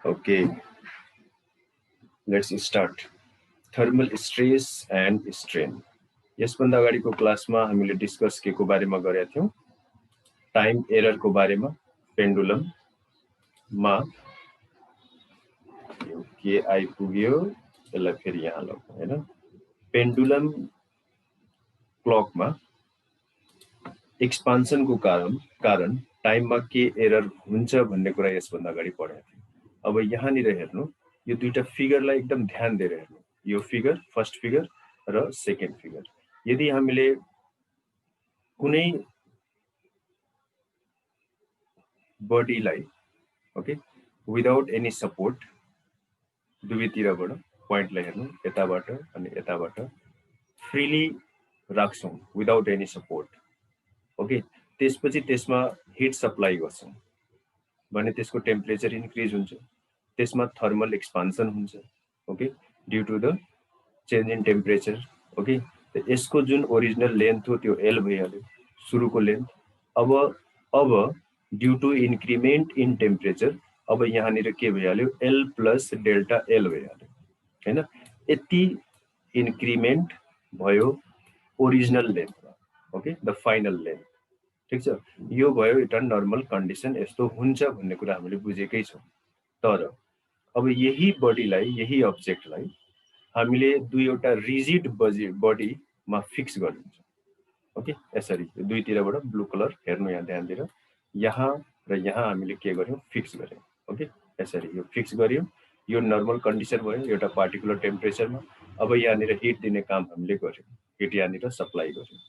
Okay, let's start. Thermal stress and strain. यसभन्दा अगाडिको क्लासमा हामीले डिस्कस केको बारेमा गरेका थियौं, टाइम एररको बारेमा, पेन्डुलममा यो के आइपुग्यो, यसलाई फेरि यहाँ लगाउँ हैन। पेन्डुलम क्लकमा एक्सपान्सनको कारण टाइममा के एरर हुन्छ भन्ने कुरा यसभन्दा अगाडि पढेका थियौं। अब यहाँनिर हेर्नु, यो दुईटा फिगरलाई एकदम ध्यान दिएर हेर्नु। यो फिगर, फर्स्ट फिगर र सेकेन्ड फिगर। यदि हामीले कुनै बडीलाई ओके विदाउट एनी सपोर्ट दुवैतिरबाट पोइन्टलाई हेर्नु, यताबाट अनि यताबाट फ्रीली राख्छौं विदाउट एनी सपोर्ट। ओके, त्यसपछि त्यसमा हिट सप्लाई गर्छौं भने त्यसको टेम्परेचर इन्क्रिज हुन्छ, त्यसमा थर्मल एक्सपान्सन हुन्छ। Okay, due to the change in temperature. Okay, यसको जुन ओरिजिनल लेन्थ हो त्यो एल भइहाल्यो, सुरुको लेन्थ। अब due to increment in temperature अब यहाँनिर के भइहाल्यो, एल प्लस डेल्टा एल भइहाल्यो हैन। यति इन्क्रिमेन्ट भयो ओरिजिनल लेन्थमा। Okay, the final length. ठीक छ, यो भयो एउटा नर्मल कन्डिसन, यस्तो हुन्छ भन्ने कुरा हामीले बुझेकै छौं। तर अब यही बडीलाई, यही अब्जेक्टलाई हामीले दुईवटा रिजिड बडीमा फिक्स गरिन्छ। ओके, यसरी दुईतिरबाट ब्लू कलर हेर्नु, यहाँ ध्यान दिएर, यहाँ र यहाँ हामीले के गर्यौं, फिक्स गर्यौं। ओके, यसरी यो फिक्स गर्यौं। यो नर्मल कन्डिसन भयो एउटा पार्टिकुलर टेम्परेचरमा। अब यहाँनिर हिट दिने काम हामीले गर्यौं, हिट यहाँनिर सप्लाई गर्यौं।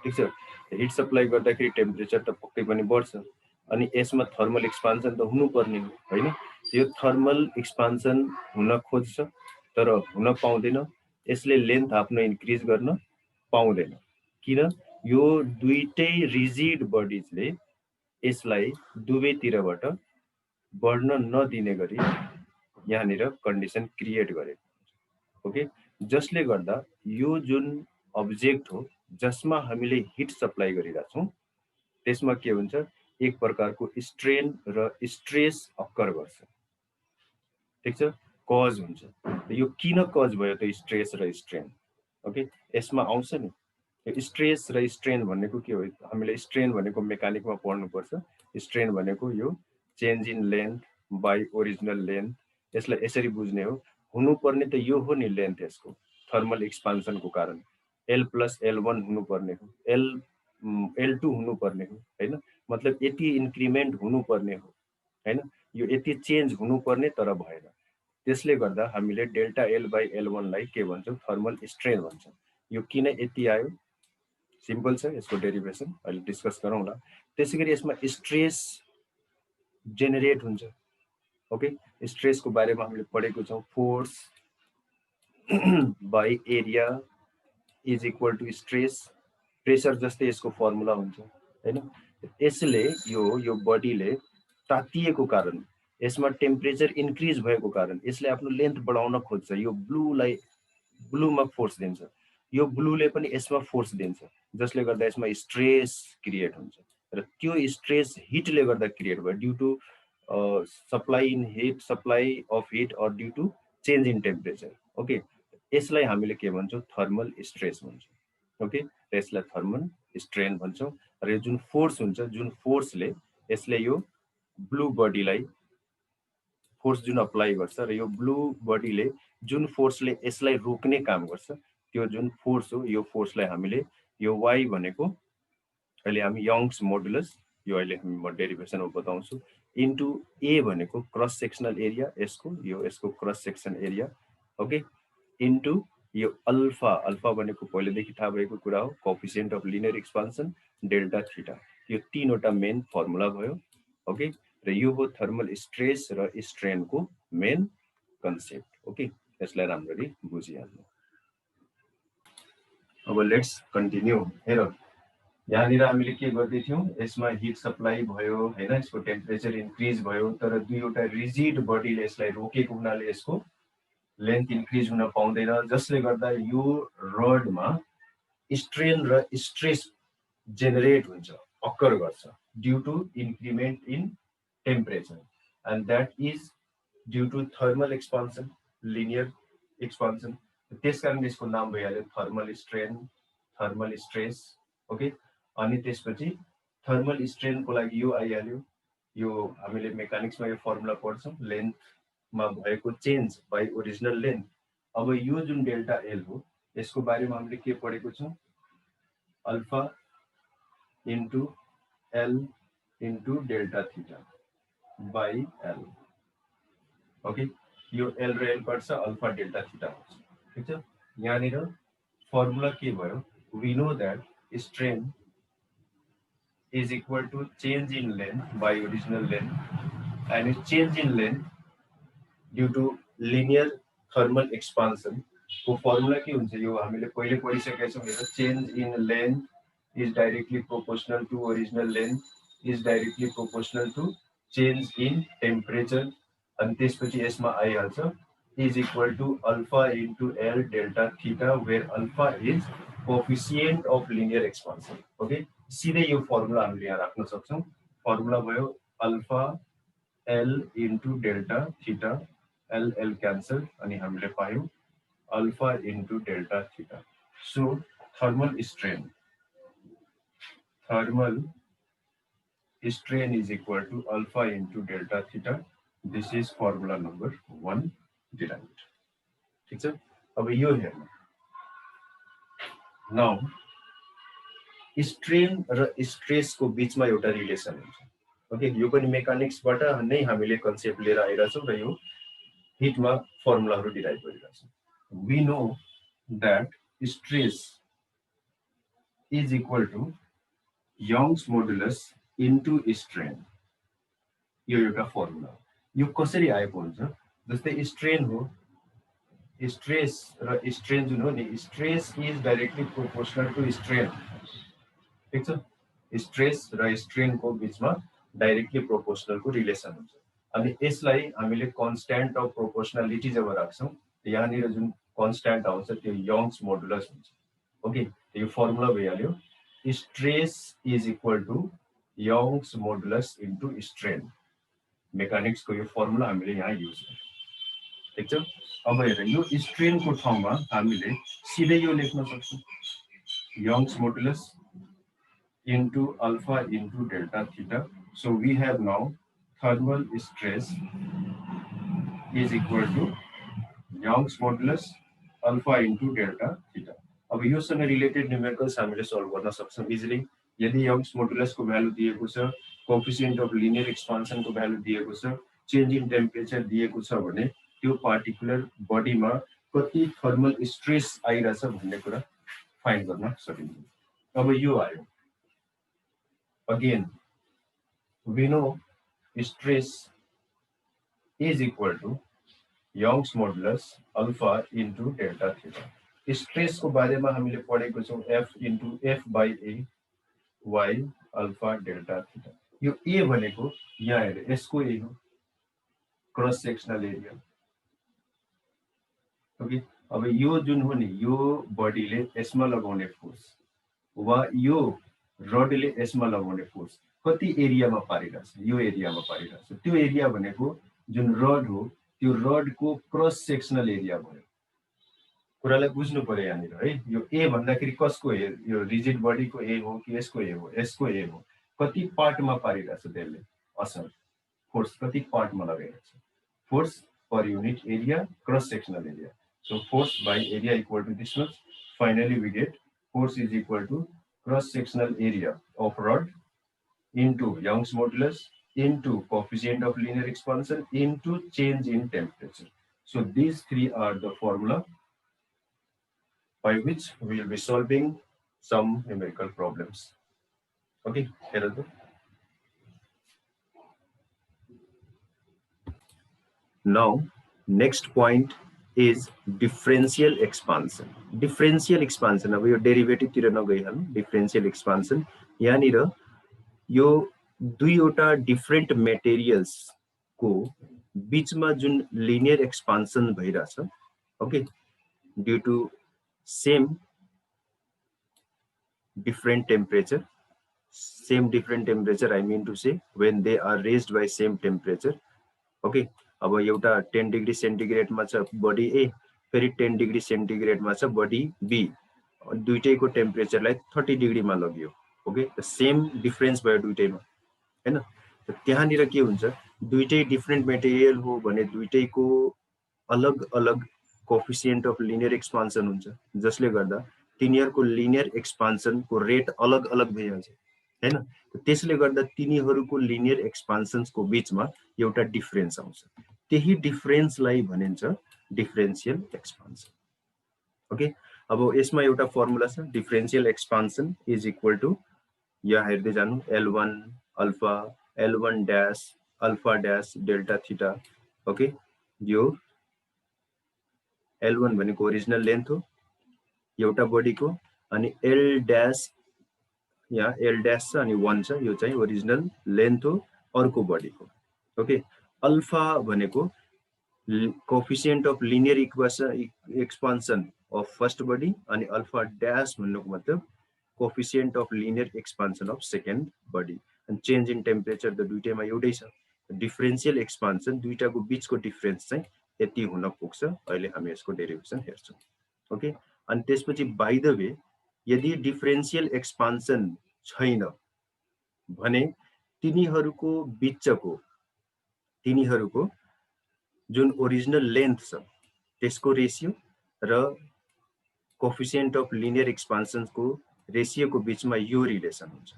ठीक छ, हिट सप्लाई गर्दाखेरि टेम्परेचर त पक्कै पनि बढ्छ, अनि यसमा थर्मल एक्सपान्सन त हुनुपर्ने हो हैन। यो थर्मल एक्सपान्सन हुन खोज्छ तर हुन पाउँदैन, यसले लेन्थ आफ्नो इन्क्रिज गर्न पाउँदैन। किन? यो दुईटै रिजिड बडीजले यसलाई दुवैतिरबाट बढ्न नदिने गरी यहाँनिर कन्डिसन क्रिएट गरेको। ओके, जसले गर्दा यो जुन अब्जेक्ट हो जसमा हामीले हिट सप्लाई गरिरहेका छौं त्यसमा के हुन्छ, एक प्रकारको स्ट्रेन र स्ट्रेस अक्कर गर्छ। ठीक छ, कज हुन्छ। यो किन कज भयो त स्ट्रेस र स्ट्रेन? ओके, यसमा आउँछ नि स्ट्रेस र स्ट्रेन भनेको के हो, हामीले स्ट्रेन भनेको मेकानिकमा पढ्नु पर्छ। स्ट्रेन भनेको यो change in length by original length, यसलाई यसरी बुझ्ने हो। हुनुपर्ने त यो हो नि लेन्थ, यसको थर्मल एक्सपान्सनको कारण एल प्लस एल1 हुनुपर्ने हो, एल2 हुनुपर्ने हो हैन। मतलब यति इन्क्रिमेन्ट हुनुपर्ने हो हैन, यो यति चेन्ज हुनुपर्ने तर भएन। त्यसले गर्दा हामीले डेल्टा एल बाइ एल1 लाई के भन्छौं, थर्मल स्ट्रेन भन्छौं। यो किन यति आयो, सिम्पल छ, यसको डेरिभेसन अहिले डिस्कस गरौँला। त्यसैगरी यसमा स्ट्रेस जेनेरेट हुन्छ। ओके, स्ट्रेसको बारेमा हामीले पढेको छौं, force by area is equal to stress. Pressure जस्तै यसको फर्मुला हुन्छ हैन। यसले यो बडीले तातिएको कारण, यसमा टेम्परेचर इन्क्रिज भएको कारण यसले आफ्नो लेन्थ बढाउन खोज्छ। यो ब्लूमा फोर्स दिन्छ, यो ब्लूले पनि यसमा फोर्स दिन्छ, जसले गर्दा यसमा स्ट्रेस क्रिएट हुन्छ। र त्यो स्ट्रेस हिटले गर्दा क्रिएट भयो, due to supply in heat, supply of heat or due to change in temperature. Okay, यसलाई हामीले के भन्छौं, थर्मल स्ट्रेस भन्छौं। ओके, यसलाई थर्मल स्ट्रेन भन्छौं। र यो जुन फोर्स हुन्छ, जुन फोर्सले यसले यो ब्लू बडीलाई फोर्स जुन अप्लाई गर्छ र यो ब्लू बडीले जुन फोर्सले यसलाई रोक्ने काम गर्छ, त्यो जुन फोर्स हो, यो फोर्सलाई हामीले यो y भनेको अहिले हामी यंग्स मोडुलस, यो अहिले म डेरिभेसन बताउँछु, इन्टु a भनेको क्रस सेक्सनल एरिया, यसको cross section area. Okay, into यो अल्फा, अल्फा भनेको पहिलेदेखि थाहा भएको कुरा हो, coefficient of linear expansion delta theta. यो तीनवटा मेन फर्मुला भयो। ओके, र यो हो थर्मल स्ट्रेस र स्ट्रेनको मेन कन्सेप्ट। ओके, यसलाई राम्ररी बुझिहाल्नु। अब लेट्स कन्टिन्यू। हेर, यहाँनिर हामीले के गर्दै थियौं, यसमा हिट सप्लाई भयो हैन, यसको टेम्परेचर इन्क्रिज भयो, तर दुईवटा रिजिड बडीले यसलाई रोकेको हुनाले यसको लेन्थ इन्क्रिज हुन पाउँदैन, जसले गर्दा यो रडमा स्ट्रेन र स्ट्रेस जेनेरेट हुन्छ, अक्कर गर्छ, due to increment in temperature, and that is due to thermal expansion, linear expansion, त्यसकारण यसको नाम भइहाल्यो thermal strain, thermal stress. Okay, अनि त्यसपछि थर्मल स्ट्रेनको लागि यो आइहाल्यो, यो हामीले मेकानिक्समा यो फर्मुला पढ्छौँ, लेन्थमा भएको चेन्ज बाई ओरिजिनल लेन्थ। अब यो जुन डेल्टा एल हो यसको बारेमा हामीले के पढेको छौँ, alpha into L into delta theta by L. Okay, यो एल र एल पर्छ, अल्फा डेल्टा थीटा हुन्छ। ठिक छ, यहाँनिर फर्मुला के भयो, we know that strain is equal to change in length by original length, and change in length due to linear thermal expansion को फर्मुला के हुन्छ, यो हामीले पहिले पढिसकेका छौँ। हेर, change in length is directly proportional to original length is directly proportional to change in temperature, अनि त्यसपछि यसमा आइहाल्छ is equal to alpha into L delta theta, where alpha is coefficient of linear expansion. Okay, सीधै यो formula हामीले यहाँ राख्न सक्छौँ। Formula भयो alpha L into delta theta, L L cancel, अनि हामीले पायौँ alpha into delta theta. So thermal strain is equal to alpha into delta theta. This is formula number 1 derived. ठीक छ, अब यो हेर्नु, नाउ स्ट्रेन र स्ट्रेसको बीचमा एउटा रिलेसन हुन्छ। ओके, यो पनि मेकानिक्सबाट नै हामीले कन्सेप्ट लिएर आइरहेछौँ र यो हिटमा फर्मुलाहरू डिराइभ गरिरहेछौँ। We know that stress is equal to Young's modulus into strain. यो एउटा फर्मुला हो। यो कसरी आएको हुन्छ, जस्तै स्ट्रेन हो, स्ट्रेस र स्ट्रेन जुन हो नि, stress is directly proportional to strain. ठीक छ, स्ट्रेस र स्ट्रेनको बीचमा डाइरेक्टली प्रोपोर्सनलको रिलेसन हुन्छ। अनि यसलाई हामीले कन्स्ट्यान्ट अफ प्रोपोर्सनालिटी जब राख्छौँ, यहाँनिर जुन कन्स्ट्यान्ट आउँछ त्यो यंग्स मोडुलस हुन्छ। ओके, यो फर्मुला भइहाल्यो, stress is equal to Young's modulus into strain. मेकानिक्सको यो फर्मुला हामीले यहाँ युज गर्छौँ। ठीक छ, अब हेर, यो स्ट्रेनको ठाउँमा हामीले सिधै यो लेख्न सक्छौँ, Young's modulus into alpha into delta theta. So we have now thermal stress is equal to Young's modulus alpha into delta theta. अब योसँग रिलेटेड न्यूमेरिकल्स हामीले सल्भ गर्न सक्छौँ इजिली। यदि यंग्स मोडुलसको भ्यालु दिएको छ, कोएफिसिएन्ट अफ लिनियर एक्सपान्सनको भ्यालु दिएको छ, change in temperature दिएको छ भने त्यो पार्टिकुलर बडीमा कति थर्मल स्ट्रेस आइरहेछ भन्ने कुरा फाइन्ड गर्न सकिन्छ। अब यो आयो, again we know stress is equal to Young's modulus alpha into delta theta. Stress को बारेमा हामीले पढेको छौँ F into F by A y alpha delta theta. यो A भनेको यहाँ हेर, यसको A हो, क्रस सेक्सनल एरिया। ओके, अब यो जुन हो नि, यो बडीले यसमा लगाउने फोर्स वा यो रडले यसमा लगाउने फोर्स कति एरियामा पारिरहेछ, यो एरियामा पारिरहेछ। त्यो एरिया भनेको जुन रड हो त्यो रडको क्रस सेक्सनल एरिया भयो। कुरालाई बुझ्नु पर्यो यहाँनिर है। यो ए भन्दाखेरि कसको ए, यो रिजिड बडीको ए हो कि यसको ए हो? यसको ए हो। कति पार्टमा पारिरहेछ त्यसले असर, फोर्स कति पार्टमा लगाइरहेछ, force per unit area, cross sectional area. So force by area equal to this much. Finally we get force is equal to cross-sectional area of rod into Young's modulus into coefficient of linear expansion into change in temperature. So these three are the formula by which we will be solving some numerical problems. Okay, Gerardo. Now, next point is differential expansion. Differential expansion, अब यो derivative तिर नगइहाल्नु, differential expansion यहाँनिर यो दुईवटा different materials को बीचमा जुन linear expansion भइरहेछ, okay, due to same different temperature, I mean to say when they are raised by same temperature. Okay, अब एउटा 10 डिग्री सेन्टिग्रेडमा छ बडी ए, फेरि 10 डिग्री सेन्टिग्रेडमा छ बडी बी, दुईटैको टेम्परेचरलाई 30 डिग्रीमा लगियो। ओके, सेम डिफरेन्स भयो दुईटैमा हैन। त्यहाँनिर के हुन्छ, दुईटै डिफरेन्ट मेटेरियल हो भने दुईटैको अलग अलग कोएफिसिएन्ट अफ लिनियर एक्सपान्सन हुन्छ, जसले गर्दा तिनीहरूको लिनियर एक्सपान्सनको रेट अलग अलग भइहाल्छ हैन। त्यसले गर्दा तिनीहरूको लिनियर एक्सपान्सन्सको बीचमा एउटा डिफरेन्स आउँछ, त्यही डिफरेन्सलाई भनिन्छ डिफरेन्शियल एक्सपान्सन। ओके, अब यसमा एउटा फर्मुला छ, differential expansion is equal to, यहाँ हेर्दै जानु, L1 alpha L1 dash alpha dash delta theta. Okay, यो L1 भनेको ओरिजिनल लेन्थ हो एउटा बडीको, अनि L ड्यास, यहाँ L ड्यास छ अनि 1 छ, यो चाहिँ ओरिजिनल लेन्थ हो अर्को बडीको। ओके, अल्फा भनेको coefficient of linear expansion of first body, अनि अल्फा ड्यास भन्नुको मतलब coefficient of linear expansion of second body. अनि चेन्ज इन टेम्परेचर त दुईटैमा एउटै छ, डिफरेन्शियल एक्सपान्सन दुईटाको बीचको डिफरेन्स चाहिँ यति हुन पुग्छ। अहिले हामी यसको डेरिभेसन हेर्छौँ। ओके, अनि त्यसपछि बाइ द वे यदि डिफरेन्शियल एक्सपान्सन छैन भने तिनीहरूको जुन ओरिजिनल लेन्थ छ त्यसको रेसियो र कोएफिसिएन्ट अफ लिनियर एक्सपान्सनको रेसियोको बीचमा यो रिलेसन हुन्छ,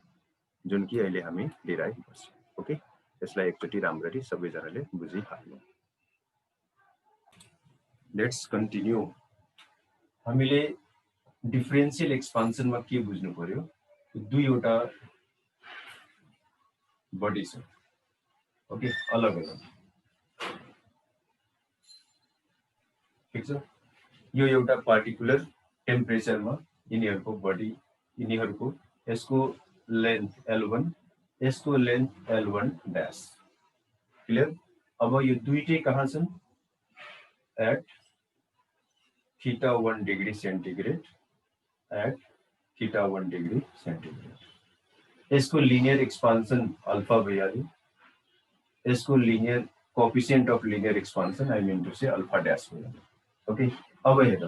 जुन कि अहिले हामी डिराइभ गर्छौँ। ओके, यसलाई एकचोटि राम्ररी सबैजनाले बुझिहाल्नु। Let's continue. हामीले डिफरेन्शियल एक्सपान्सनमा के बुझ्नु पर्यो, दुईवटा बडी छ। ओके, अलग अलग, ठिक छ। यो एउटा पार्टिकुलर टेम्परेचरमा यिनीहरूको बडी, यिनीहरूको यसको लेन्थ L1, यसको लेन्थ L1 ड्यास। क्लियर? अब यो दुईटै कहाँ छन्, at theta 1 degree centigrade, at theta 1 degree centigrade. यसको लिनियर एक्सपान्सन अल्फा भइहाल्यो, यसको linear coefficient of linear expansion I mean to say alpha dash भइहाल्यो। ओके, अब हेर,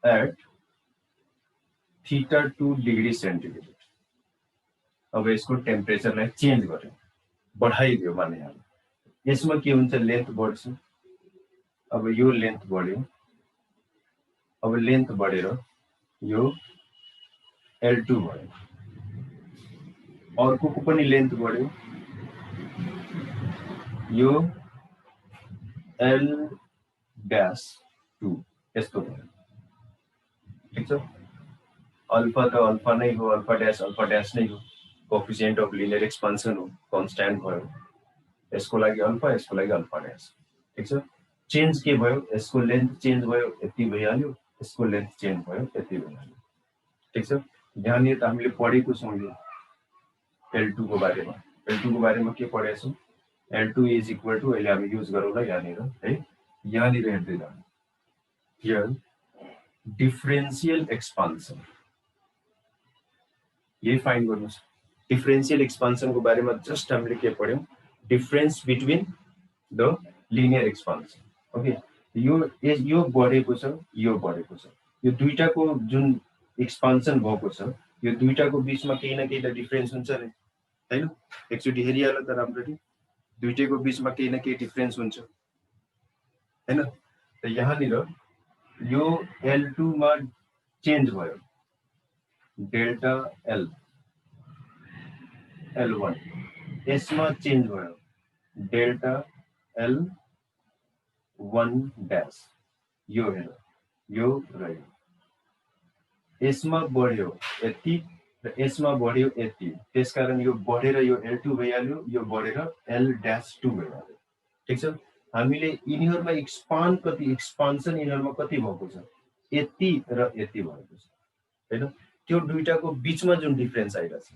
एट थीटा 2 डिग्री सेन्टिग्रेड, अब यसको टेम्परेचरलाई चेन्ज गर्यो, बढाइदियो मानिहाल्यो, यसमा के हुन्छ, लेन्थ बढ्छ। अब यो लेन्थ बढ्यो, अब लेन्थ बढेर यो L2 भयो, अर्कोको पनि लेन्थ बढ्यो, यो L ड्यास 2 यस्तो भयो, ठिक छ। अल्फा त अल्फा नै हो, अल्फा ड्यास नै हो, कोएफिसिएन्ट अफ लिनियर एक्सपान्सन हो, कन्स्ट्यान्ट भयो, यसको लागि अल्फा, यसको लागि अल्फा ड्यास, ठिक छ। चेन्ज के भयो, यसको लेन्थ चेन्ज भयो, यति भइहाल्यो, यसको लेन्थ चेन्ज भयो, यति भइहाल्यो, ठिक छ। यहाँनिर त हामीले पढेको छौँ यो L2 को बारेमा, L2 को बारेमा के पढेका छौँ, L2 इज इक्वल टु, अहिले हामी युज गरौँला यहाँनिर है, यहाँनिर हेर्दै जानु, हियर डिफरेन्शियल एक्सपान्सन, यही फाइन्ड गर्नुहोस्। डिफरेन्शियल एक्सपान्सनको बारेमा जस्ट हामीले के पढ्यौँ, difference between the linear expansion. Okay, यो बढेको छ, यो बढेको छ, यो दुईटाको जुन एक्सपान्सन भएको छ, यो दुईटाको बीचमा केही न केही त डिफरेन्स हुन्छ नि हैन। एकचोटि हेरिहाल त राम्ररी, दुईटैको बीचमा केही न केही डिफरेन्स हुन्छ हैन। त यहाँनिर यो L2 मा चेन्ज भयो, डेल्टा L L1, यसमा चेन्ज भयो, डेल्टा L1 ड्यास, यो हेर, यो र यो, यसमा बढ्यो यति र यसमा बढ्यो यति, त्यसकारण यो बढेर यो L2 भइहाल्यो, यो बढेर L ड्यास 2 भइहाल्यो, ठिक छ। हामीले यिनीहरुमा एक्सपान्सन यिनीहरुमा कति भएको छ, यति र यति भएको छ हैन। त्यो दुईटाको बीचमा जुन डिफरेन्स आइराछ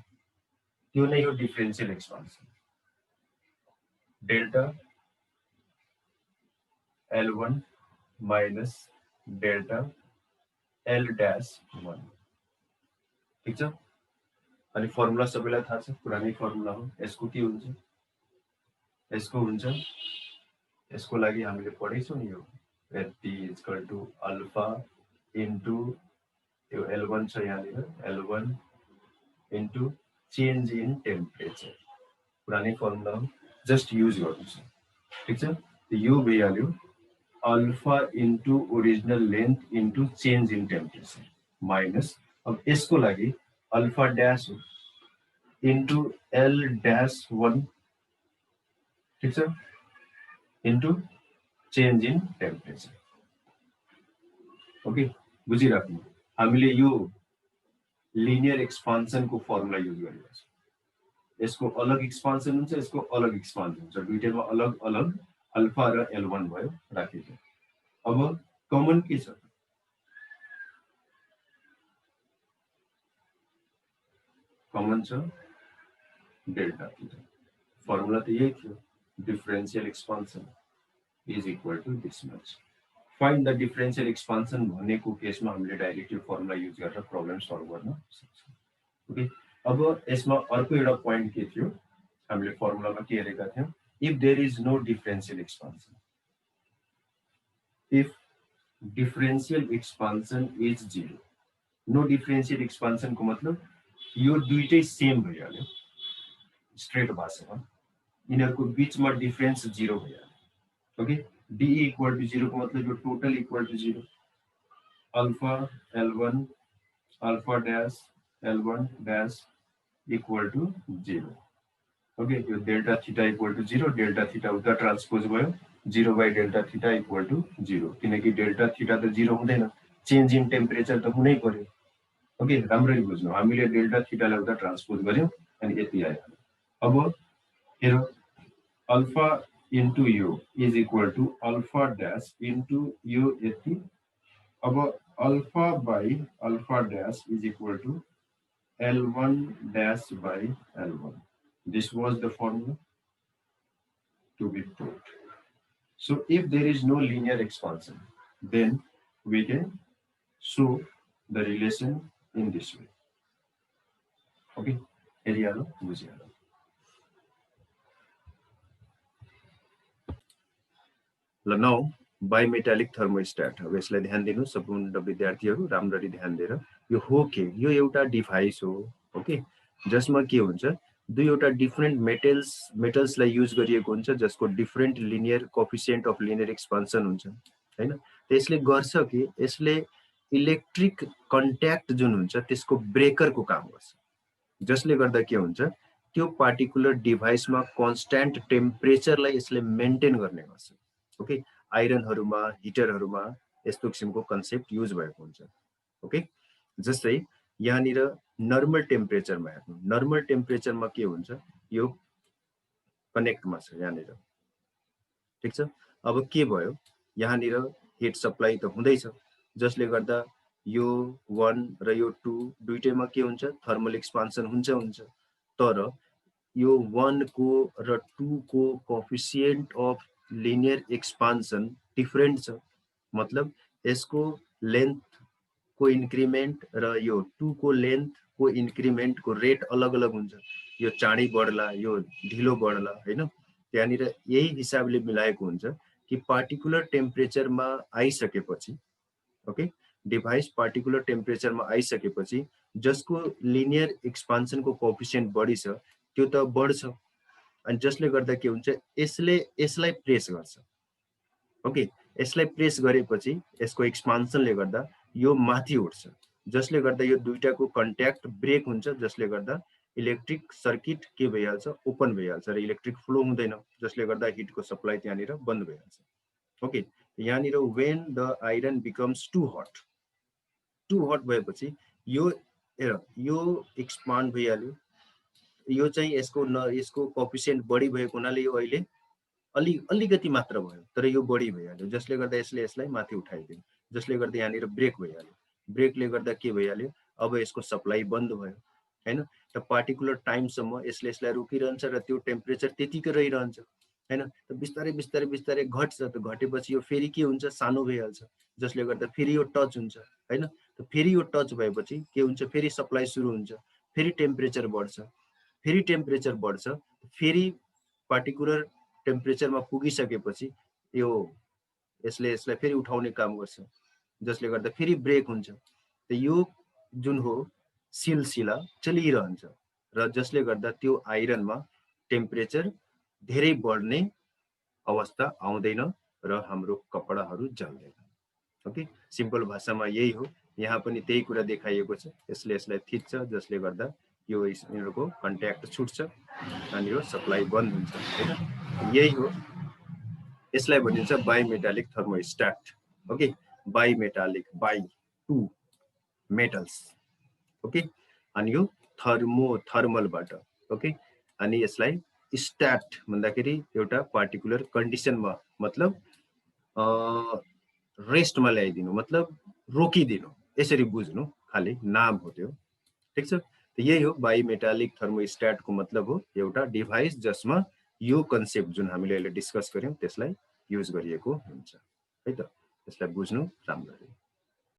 त्यो नै हो differential expansion, delta L1 minus delta L dash 1, ठिक छ। अनि फर्मुला सबैलाई थाहा छ, पुरानै फर्मुला हो। यसको के हुन्छ, यसको हुन्छ यसको लागि हामीले पढेछौँ नि यो T is equal to alpha into यो L1 छ यहाँनिर L1 into change in temperature पुरानै फर्मुला हो जस्ट युज गर्नु छ ठीक छ यो भइहाल्यो alpha into original length into change in temperature minus अब यसको लागि अल्फा ड्याश हो into L dash 1 ठीक छ into change in temperature okay बुझिराख्नु हामीले यो लिनियर एक्सपान्सन को फर्मुला युज गरिरहेको छ यसको अलग एक्सपान्सन हुन्छ यसको अलग एक्सपान्सन हुन्छ दुईटैमा अलग अलग अल्फा र L1 भयो राखिदियो अब कमन के छ कमन छ डेल्टा थीटा फर्मुला त यही थियो differential expansion is equal to this much find the differential expansion भनेको केसमा हामीले डाइरेक्ट यो फर्मुला युज गरेर प्रब्लम सल्भ गर्न सक्छौं ओके अब यसमा अर्को एउटा प्वाइन्ट के थियो हामीले फर्मुलामा के हेरेका थियौं if there is no differential expansion if differential expansion is 0 no differential expansion को मतलब यो दुईटै सेम भइहाल्यो स्ट्रेट भाषामा यिनीहरुको बीचमा डिफरेंस 0 भइहाल्यो ओके d इक्वल टु 0 को मतलब यो total equal to 0 alpha L1 alpha dash L1 dash equal to 0 okay यो delta theta equal to 0 delta theta उता ट्रान्सपोज भयो 0 by delta theta equal to 0 किनकि डेल्टा थीटा त 0 हुँदैन चेन्ज इन टेम्परेचर त हुनै पर्यो ओके राम्ररी बुझ्नु हामीले डेल्टा थीटालाई उता ट्रान्सपोज गर्यौं अनि यति आयो अब हेरौ alpha into u is equal to alpha dash into u यति अब alpha by alpha dash is equal to L1 dash by L1 this was the formula to be put so if there is no linear expansion then we can show the relation in this way okay हेरिहाल्नु बुझिहाल्नु ल नौ बाइमेटालिक thermostat अब यसलाई ध्यान दिनु सम्पूर्ण विद्यार्थीहरु राम्ररी ध्यान दिएर यो हो के यो एउटा डिभाइस हो ओके जसमा के हुन्छ दुईवटा डिफरेंट मेटल्सलाई युज गरिएको हुन्छ जसको different linear coefficient of linear expansion हुन्छ हैन त्यसले गर्छ कि यसले इलेक्ट्रिक कन्ट्याक्ट जुन हुन्छ त्यसको ब्रेकरको काम गर्छ जसले गर्दा के हुन्छ त्यो पार्टिकुलर डिभाइसमा कन्स्ट्यान्ट टेम्परेचरलाई यसले मेन्टेन गर्ने गर्छ ओके आइरनहरुमा हिटरहरुमा यस्तो किसिमको कन्सेप्ट युज भएको हुन्छ ओके जस्तै यहाँनिर नर्मल टेम्परेचरमा हेर्नु नर्मल टेम्परेचरमा के हुन्छ यो कनेक्टमा छ यहाँनिर ठीक छ अब के भयो यहाँनिर हिट सप्लाई त हुँदै छ जसले गर्दा यो 1 र यो 2 दुईटैमा के हुन्छ थर्मल एक्सपान्सन हुन्छ तर यो 1 को र 2 को coefficient of linear expansion different छ मतलब यसको लेन्थ को इन्क्रिमेन्ट र यो 2 को लेन्थ को इन्क्रिमेन्ट को रेट अलग अलग हुन्छ यो चाँडै बढ्ला यो ढिलो बढ्ला हैन त्यहाँनिर यही हिसाबले मिलाएको हुन्छ कि पार्टिकुलर टेम्परेचरमा आइसकेपछि ओके डिभाइस पार्टिकुलर टेम्परेचरमा आइसकेपछि जसको लिनियर एक्सपान्सन को कोएफिसिएन्ट बढी छ त्यो त बढ्छ अनि जसले गर्दा के हुन्छ यसलाई प्रेस गर्छ ओके यसलाई प्रेस गरेपछि यसको एक्सपान्सनले गर्दा यो माथि उठ्छ जसले गर्दा यो दुईटाको कन्ट्याक्ट ब्रेक हुन्छ जसले गर्दा इलेक्ट्रिक सर्किट के भइहाल्छ ओपन भइहाल्छ र इलेक्ट्रिक फ्लो हुँदैन जसले गर्दा हिटको सप्लाई त्यहाँनिर बन्द भइहाल्छ ओके यहाँनिर when the iron becomes too hot भएपछि यो हेर यो एक्सपान्ड भइहाल्यो यो चाहिँ यसको कोएफिसिएन्ट बढी भएको हुनाले यो अहिले अलिकति मात्र भयो तर यो बढी भइहाल्यो जसले गर्दा यसलाई माथि उठाइदियो जसले गर्दा यहाँनिर ब्रेक भइहाल्यो ब्रेकले गर्दा के भइहाल्यो अब यसको सप्लाई बन्द भयो हैन त पार्टिकुलर टाइमसम्म यसलाई रोकिरहन्छ र त्यो टेम्परेचर त्यतिकै रहिरहन्छ हैन त बिस्तारै घट्छ त घटेपछि यो फेरि के हुन्छ सानो भइहाल्छ जसले गर्दा फेरि यो टच हुन्छ हैन त फेरि यो टच भएपछि के हुन्छ फेरि सप्लाई सुरु हुन्छ फेरि टेम्परेचर बढ्छ फेरि पार्टिकुलर टेम्परेचरमा पुगिसकेपछि यो यसलाई फेरि उठाउने काम गर्छ, जसले गर्दा फेरि ब्रेक हुन्छ। त यो जुन हो सिलसिला चलिरहन्छ र जसले गर्दा त्यो आइरनमा टेम्परेचर धेरै बढ्ने अवस्था आउँदैन र हाम्रो कपडाहरू जल्दैन। ओके, सिम्पल भाषामा यही हो। यहाँ पनि त्यही कुरा देखाइएको छ। यसलाई थिच्छ, जसले गर्दा यो यिनीहरूको कन्ट्याक्ट छुट्छ अनि यो सप्लाई बन्द हुन्छ हैन। यही हो, यसलाई भनिन्छ bimetallic thermostat. Okay, bimetallic, bi two metals. Okay, अनि यो थर्मलबाट। ओके, अनि यसलाई स्ट्याट भन्दाखेरि एउटा पार्टिकुलर कन्डिसनमा, मतलब रेस्टमा ल्याइदिनु, मतलब रोकिदिनु, यसरी बुझ्नु, खाली नाम हो त्यो। ठिक छ। त यही हो बाइमेटालिक थर्मोस्ट्याटको मतलब हो एउटा डिभाइस जसमा यो कन्सेप्ट जुन हामीले अहिले डिस्कस गर्यौं त्यसलाई युज गरिएको हुन्छ है त। यसलाई बुझ्नु राम्रो।